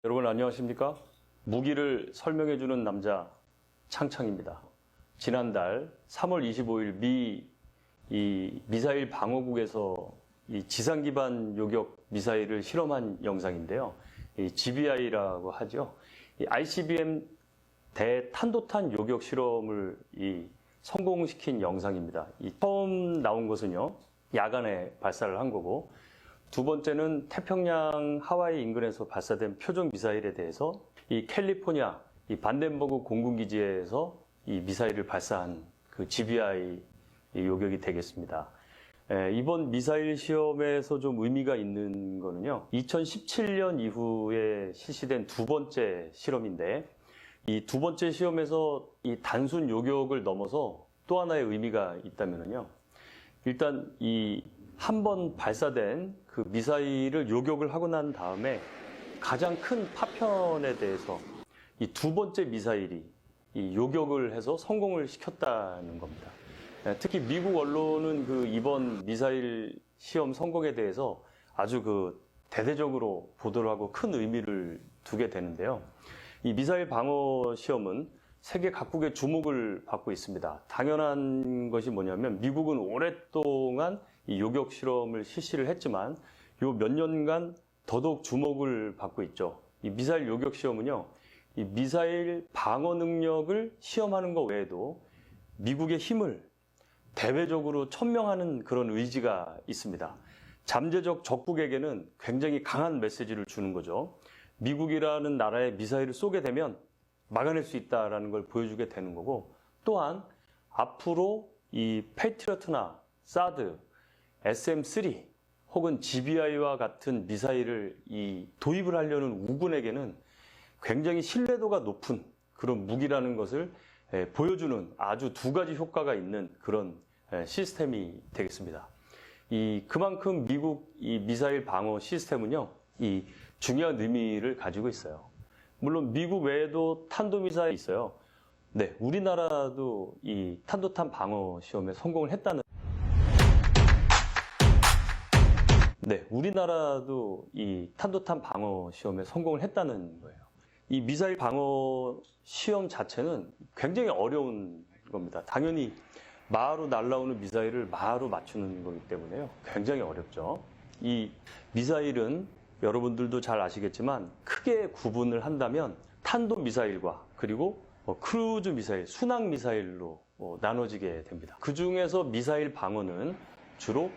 여러분 안녕하십니까? 무기를 설명해주는 남자 창창입니다. 지난달 3월 25일 미사일 방어국에서 이 지상 기반 요격 미사일을 실험한 영상인데요. 이 GBI라고 하죠. 이 ICBM 대탄도탄 요격 실험을 성공시킨 영상입니다. 처음 나온 것은요, 야간에 발사를 한 거고, 두 번째는 태평양 하와이 인근에서 발사된 표적 미사일에 대해서 이 캘리포니아 이 반덴버그 공군기지에서 이 미사일을 발사한 그 GBI 요격이 되겠습니다. 이번 미사일 시험에서 좀 의미가 있는 거는요, 2017년 이후에 실시된 두 번째 실험인데, 이 두 번째 시험에서 이 단순 요격을 넘어서 또 하나의 의미가 있다면요, 일단 이 한 번 발사된 그 미사일을 요격을 하고 난 다음에 가장 큰 파편에 대해서 이 두 번째 미사일이 이 요격을 해서 성공을 시켰다는 겁니다. 특히 미국 언론은 그 이번 미사일 시험 성공에 대해서 아주 그 대대적으로 보도를 하고 큰 의미를 두게 되는데요. 이 미사일 방어 시험은 세계 각국의 주목을 받고 있습니다. 당연한 것이 뭐냐면 미국은 오랫동안 이 요격 실험을 실시를 했지만 요 몇 년간 더더욱 주목을 받고 있죠. 이 미사일 요격 시험은요, 이 미사일 방어 능력을 시험하는 것 외에도 미국의 힘을 대외적으로 천명하는 그런 의지가 있습니다. 잠재적 적국에게는 굉장히 강한 메시지를 주는 거죠. 미국이라는 나라에 미사일을 쏘게 되면 막아낼 수 있다는 걸 보여주게 되는 거고, 또한 앞으로 이 패트리어트나 사드, SM-3 혹은 GBI와 같은 미사일을 도입을 하려는 우군에게는 굉장히 신뢰도가 높은 그런 무기라는 것을 보여주는 아주 두 가지 효과가 있는 그런 시스템이 되겠습니다. 그만큼 미국 이 미사일 방어 시스템은요, 이 중요한 의미를 가지고 있어요. 물론 미국 외에도 탄도미사일이 있어요. 네, 우리나라도 이 탄도탄 방어 시험에 성공을 했다는. 네, 우리나라도 이 탄도탄 방어 시험에 성공을 했다는 거예요. 이 미사일 방어 시험 자체는 굉장히 어려운 겁니다. 당연히 마하로 날아오는 미사일을 마하로 맞추는 거기 때문에요. 굉장히 어렵죠. 이 미사일은 여러분들도 잘 아시겠지만 크게 구분을 한다면 탄도 미사일과 그리고 크루즈 미사일, 순항 미사일로 나눠지게 됩니다. 그 중에서 미사일 방어는 주로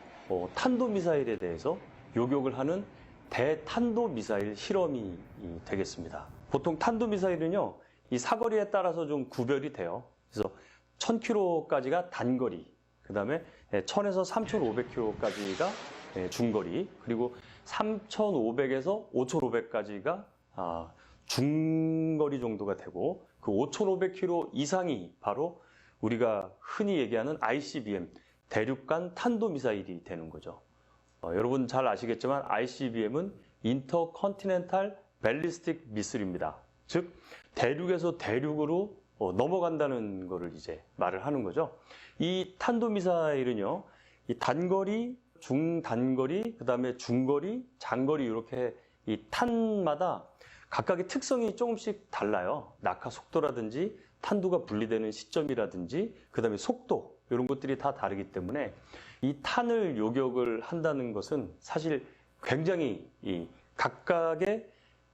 탄도 미사일에 대해서 요격을 하는 대탄도 미사일 실험이 되겠습니다. 보통 탄도 미사일은요, 이 사거리에 따라서 좀 구별이 돼요. 그래서 1000km까지가 단거리, 그 다음에 1000에서 3500km까지가 중거리, 그리고 3500에서 5500까지가 중거리 정도가 되고, 그 5500km 이상이 바로 우리가 흔히 얘기하는 ICBM, 대륙간 탄도미사일이 되는 거죠. 여러분 잘 아시겠지만 ICBM은 인터컨티넨탈 밸리스틱 미슬입니다. 즉 대륙에서 대륙으로 넘어간다는 거를 이제 말을 하는 거죠. 이 탄도미사일은요, 이 단거리, 중단거리, 그 다음에 중거리, 장거리 이렇게 이 탄마다 각각의 특성이 조금씩 달라요. 낙하 속도라든지 탄두가 분리되는 시점이라든지 그 다음에 속도 이런 것들이 다 다르기 때문에 이 탄을 요격을 한다는 것은 사실 굉장히 각각의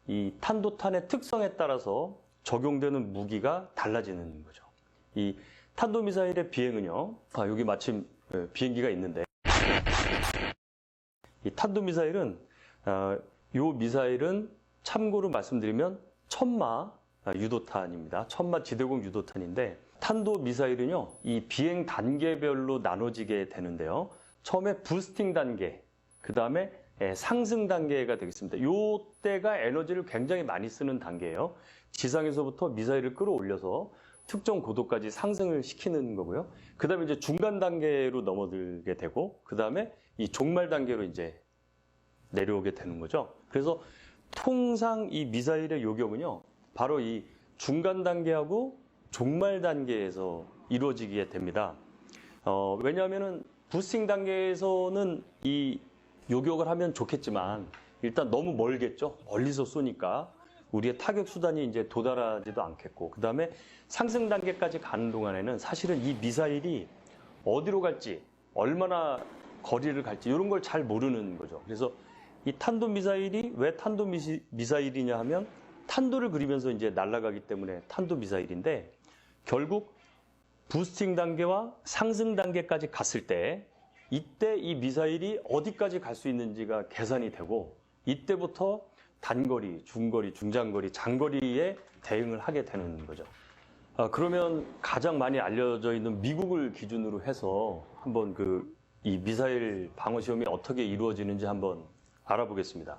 이 탄도탄의 특성에 따라서 적용되는 무기가 달라지는 거죠. 이 탄도미사일의 비행은요, 여기 마침 비행기가 있는데, 이 탄도미사일은 요 미사일은 참고로 말씀드리면 천마 유도탄입니다. 천마 지대공 유도탄인데, 탄도 미사일은요, 이 비행 단계별로 나눠지게 되는데요. 처음에 부스팅 단계, 그 다음에 상승 단계가 되겠습니다. 요 때가 에너지를 굉장히 많이 쓰는 단계예요. 지상에서부터 미사일을 끌어올려서 특정 고도까지 상승을 시키는 거고요. 그 다음에 이제 중간 단계로 넘어들게 되고, 그 다음에 이 종말 단계로 이제 내려오게 되는 거죠. 그래서 통상 이 미사일의 요격은요, 바로 이 중간 단계하고 종말 단계에서 이루어지게 됩니다. 왜냐하면은 부스팅 단계에서는 이 요격을 하면 좋겠지만 일단 너무 멀겠죠. 멀리서 쏘니까 우리의 타격 수단이 이제 도달하지도 않겠고, 그 다음에 상승 단계까지 가는 동안에는 사실은 이 미사일이 어디로 갈지, 얼마나 거리를 갈지 이런 걸 잘 모르는 거죠. 그래서 이 탄도미사일이 왜 탄도미사일이냐 하면 탄도를 그리면서 이제 날아가기 때문에 탄도미사일인데, 결국 부스팅 단계와 상승 단계까지 갔을 때 이때 이 미사일이 어디까지 갈 수 있는지가 계산이 되고, 이때부터 단거리, 중거리, 중장거리, 장거리에 대응을 하게 되는 거죠. 그러면 가장 많이 알려져 있는 미국을 기준으로 해서 한번 이 미사일 방어 시험이 어떻게 이루어지는지 한번 알아보겠습니다.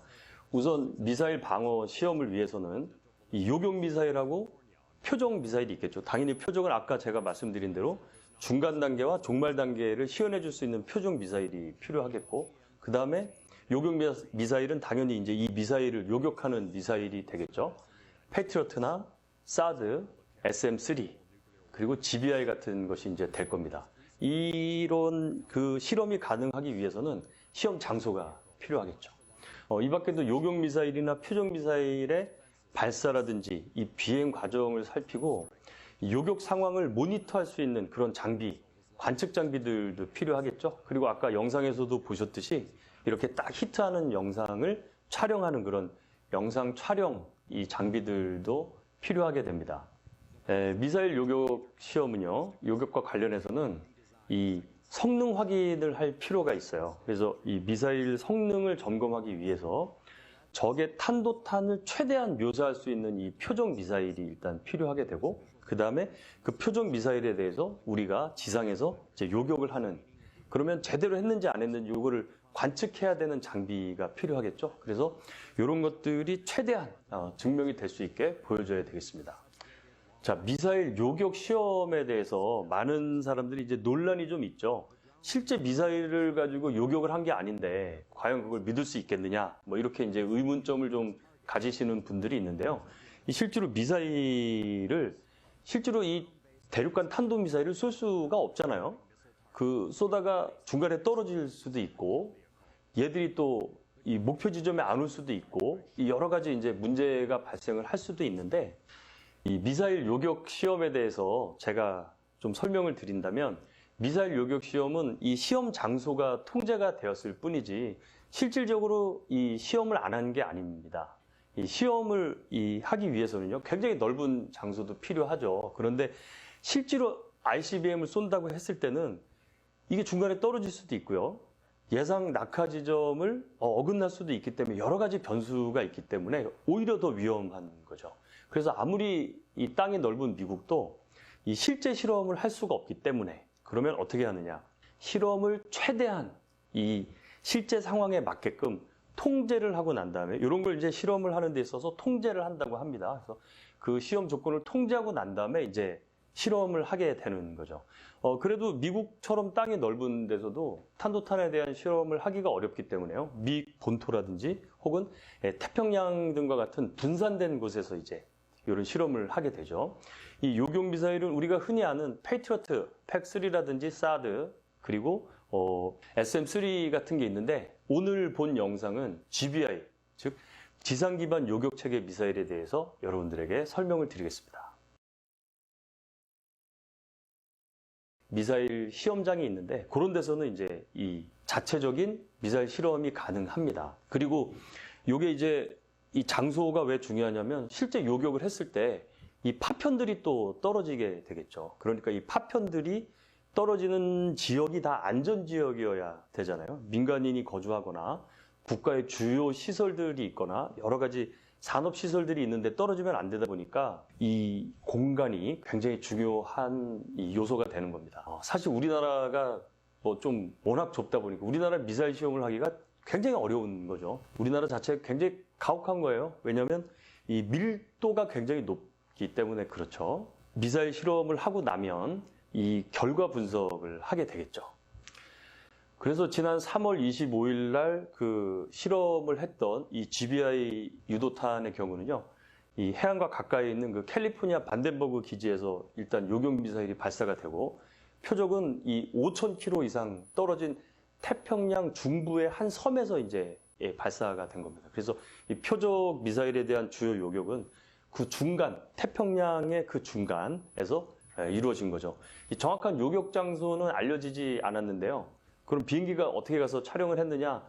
우선 미사일 방어 시험을 위해서는 이 요격 미사일하고 표적 미사일이 있겠죠. 당연히 표적은 아까 제가 말씀드린 대로 중간 단계와 종말 단계를 시연해 줄 수 있는 표적 미사일이 필요하겠고, 그 다음에 요격 미사일은 당연히 이제 이 미사일을 요격하는 미사일이 되겠죠. 패트리어트나 사드, SM-3 그리고 GBI 같은 것이 이제 될 겁니다. 이런 실험이 가능하기 위해서는 시험 장소가 필요하겠죠. 이 밖에도 요격 미사일이나 표적 미사일의 발사라든지 이 비행 과정을 살피고 요격 상황을 모니터할 수 있는 그런 장비, 관측 장비들도 필요하겠죠. 그리고 아까 영상에서도 보셨듯이 이렇게 딱 히트하는 영상을 촬영하는 그런 영상 촬영 이 장비들도 필요하게 됩니다. 미사일 요격 시험은요, 요격과 관련해서는 이 성능 확인을 할 필요가 있어요. 그래서 이 미사일 성능을 점검하기 위해서 적의 탄도탄을 최대한 묘사할 수 있는 이 표적 미사일이 일단 필요하게 되고, 그 다음에 그 표적 미사일에 대해서 우리가 지상에서 이제 요격을 하는, 그러면 제대로 했는지 안 했는지 요거를 관측해야 되는 장비가 필요하겠죠. 그래서 이런 것들이 최대한 증명이 될 수 있게 보여줘야 되겠습니다. 자, 미사일 요격 시험에 대해서 많은 사람들이 이제 논란이 좀 있죠. 실제 미사일을 가지고 요격을 한 게 아닌데 과연 그걸 믿을 수 있겠느냐, 뭐 이렇게 이제 의문점을 좀 가지시는 분들이 있는데요. 실제로 이 대륙간 탄도 미사일을 쏠 수가 없잖아요. 쏘다가 중간에 떨어질 수도 있고, 얘들이 또 이 목표 지점에 안 올 수도 있고, 이 여러 가지 이제 문제가 발생을 할 수도 있는데, 이 미사일 요격 시험에 대해서 제가 좀 설명을 드린다면, 미사일 요격 시험은 이 시험 장소가 통제가 되었을 뿐이지 실질적으로 이 시험을 안 한 게 아닙니다. 이 시험을 하기 위해서는요, 굉장히 넓은 장소도 필요하죠. 그런데 실제로 ICBM을 쏜다고 했을 때는 이게 중간에 떨어질 수도 있고요, 예상 낙하 지점을 어긋날 수도 있기 때문에 여러 가지 변수가 있기 때문에 오히려 더 위험한 거죠. 그래서 아무리 이 땅이 넓은 미국도 이 실제 실험을 할 수가 없기 때문에, 그러면 어떻게 하느냐? 실험을 최대한 이 실제 상황에 맞게끔 통제를 하고 난 다음에, 이런 걸 이제 실험을 하는 데 있어서 통제를 한다고 합니다. 그래서 그 시험 조건을 통제하고 난 다음에 이제 실험을 하게 되는 거죠. 그래도 미국처럼 땅이 넓은 데서도 탄도탄에 대한 실험을 하기가 어렵기 때문에요. 미 본토라든지 혹은 태평양 등과 같은 분산된 곳에서 이제 이런 실험을 하게 되죠. 이 요격 미사일은 우리가 흔히 아는 패트리어트, 팩3라든지 사드, 그리고 SM-3 같은 게 있는데, 오늘 본 영상은 GBI, 즉 지상 기반 요격 체계 미사일에 대해서 여러분들에게 설명을 드리겠습니다. 미사일 시험장이 있는데, 그런 데서는 이제 이 자체적인 미사일 실험이 가능합니다. 그리고 요게 이제 이 장소가 왜 중요하냐면, 실제 요격을 했을 때 이 파편들이 또 떨어지게 되겠죠. 그러니까 이 파편들이 떨어지는 지역이 다 안전지역이어야 되잖아요. 민간인이 거주하거나 국가의 주요 시설들이 있거나 여러 가지 산업시설들이 있는데 떨어지면 안 되다 보니까 이 공간이 굉장히 중요한 이 요소가 되는 겁니다. 사실 우리나라가 뭐 좀 워낙 좁다 보니까 우리나라 미사일 시험을 하기가 굉장히 어려운 거죠. 우리나라 자체가 굉장히 가혹한 거예요. 왜냐하면 이 밀도가 굉장히 높기 때문에 그렇죠. 미사일 실험을 하고 나면 이 결과 분석을 하게 되겠죠. 그래서 지난 3월 25일 날 그 실험을 했던 이 GBI 유도탄의 경우는요, 이 해안과 가까이 있는 그 캘리포니아 반덴버그 기지에서 일단 요격 미사일이 발사가 되고, 표적은 이 5,000km 이상 떨어진 태평양 중부의 한 섬에서 이제 발사가 된 겁니다. 그래서 이 표적 미사일에 대한 주요 요격은 그 중간, 태평양의 그 중간에서 이루어진 거죠. 이 정확한 요격 장소는 알려지지 않았는데요. 그럼 비행기가 어떻게 가서 촬영을 했느냐?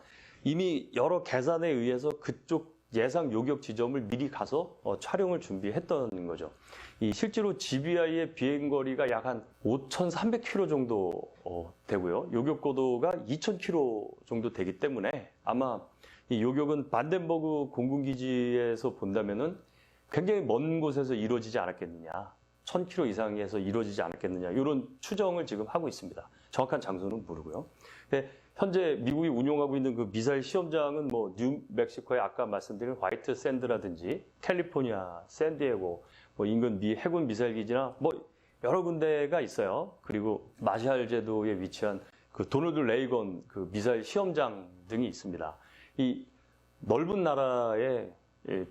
이미 여러 계산에 의해서 그쪽 예상 요격 지점을 미리 가서 촬영을 준비했던 거죠. 이 실제로 GBI의 비행거리가 약 한 5,300km 정도 되고요. 요격 고도가 2,000km 정도 되기 때문에 아마 이 요격은 반덴버그 공군기지에서 본다면은 굉장히 먼 곳에서 이루어지지 않았겠느냐. 1,000km 이상에서 이루어지지 않았겠느냐. 이런 추정을 지금 하고 있습니다. 정확한 장소는 모르고요. 현재 미국이 운용하고 있는 그 미사일 시험장은 뭐 뉴멕시코의 아까 말씀드린 화이트 샌드라든지 캘리포니아, 샌디에고, 뭐 인근 미 해군 미사일 기지나 뭐 여러 군데가 있어요. 그리고 마샬 제도에 위치한 그 도널드 레이건 그 미사일 시험장 등이 있습니다. 이 넓은 나라의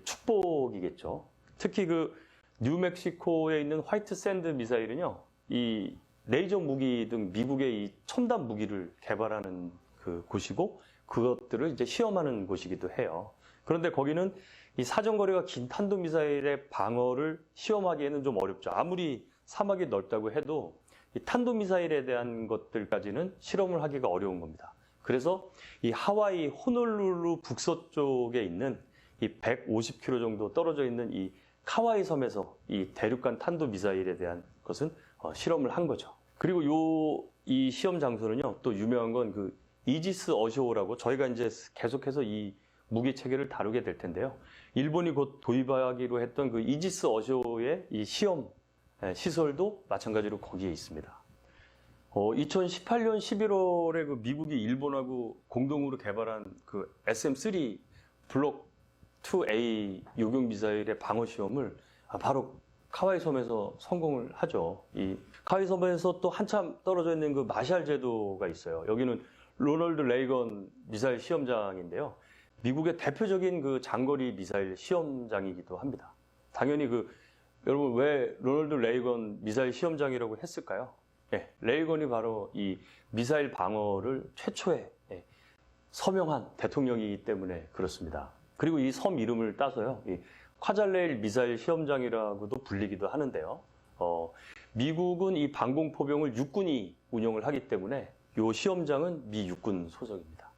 축복이겠죠. 특히 그 뉴멕시코에 있는 화이트 샌드 미사일은요, 이 레이저 무기 등 미국의 이 첨단 무기를 개발하는 그 곳이고 그것들을 이제 시험하는 곳이기도 해요. 그런데 거기는 이 사정거리가 긴 탄도미사일의 방어를 시험하기에는 좀 어렵죠. 아무리 사막이 넓다고 해도 이 탄도미사일에 대한 것들까지는 실험을 하기가 어려운 겁니다. 그래서 이 하와이 호놀룰루 북서쪽에 있는 이 150km 정도 떨어져 있는 이 카와이 섬에서 이 대륙간 탄도미사일에 대한 것은 실험을 한 거죠. 그리고 이 시험 장소는요, 또 유명한 건 그 이지스 어쇼라고 저희가 이제 계속해서 이 무기 체계를 다루게 될 텐데요. 일본이 곧 도입하기로 했던 그 이지스 어쇼의 이 시험 시설도 마찬가지로 거기에 있습니다. 2018년 11월에 그 미국이 일본하고 공동으로 개발한 그 SM-3 블록 2A 요격 미사일의 방어 시험을 바로 카와이 섬에서 성공을 하죠. 이 카와이 섬에서 또 한참 떨어져 있는 그 마샬 제도가 있어요. 여기는 로널드 레이건 미사일 시험장인데요. 미국의 대표적인 그 장거리 미사일 시험장이기도 합니다. 당연히 여러분 왜 로널드 레이건 미사일 시험장이라고 했을까요? 레이건이 바로 이 미사일 방어를 최초에 서명한 대통령이기 때문에 그렇습니다. 그리고 이 섬 이름을 따서요, 콰잘레일 미사일 시험장이라고도 불리기도 하는데요. 미국은 이 방공포병을 육군이 운영을 하기 때문에 이 시험장은 미 육군 소속입니다.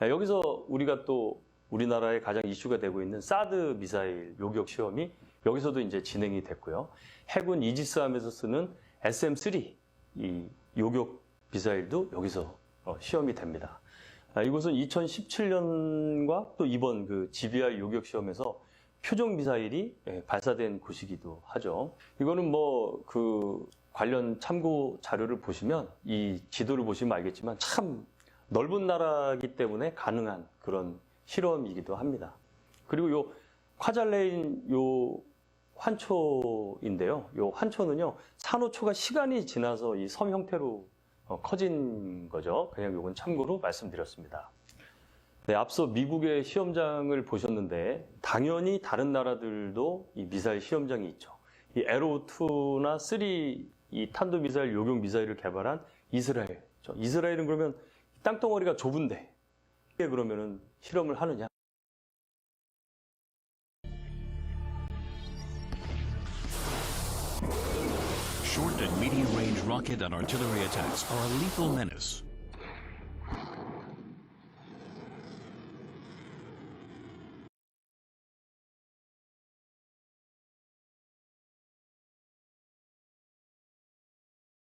여기서 우리가 또 우리나라에 가장 이슈가 되고 있는 사드 미사일 요격 시험이 여기서도 이제 진행이 됐고요. 해군 이지스함에서 쓰는 SM-3 이 요격 미사일도 여기서 시험이 됩니다. 이곳은 2017년과 또 이번 그 GBI 요격 시험에서 표적 미사일이 발사된 곳이기도 하죠. 이거는 뭐 그 관련 참고 자료를 보시면 이 지도를 보시면 알겠지만 참 넓은 나라이기 때문에 가능한 그런 실험이기도 합니다. 그리고 요 콰잘레인 요 환초인데요. 요 환초는요, 산호초가 시간이 지나서 이 섬 형태로 커진 거죠. 그냥 요건 참고로 말씀드렸습니다. 네, 앞서 미국의 시험장을 보셨는데 당연히 다른 나라들도 이 미사일 시험장이 있죠. 이 에로2나 3 이 탄도미사일 요격 미사일을 개발한 이스라엘. 이스라엘은 그러면 땅덩어리가 좁은데 이게 그러면은 실험을 하느냐? Short and medium-range rocket and artillery attacks are a lethal menace.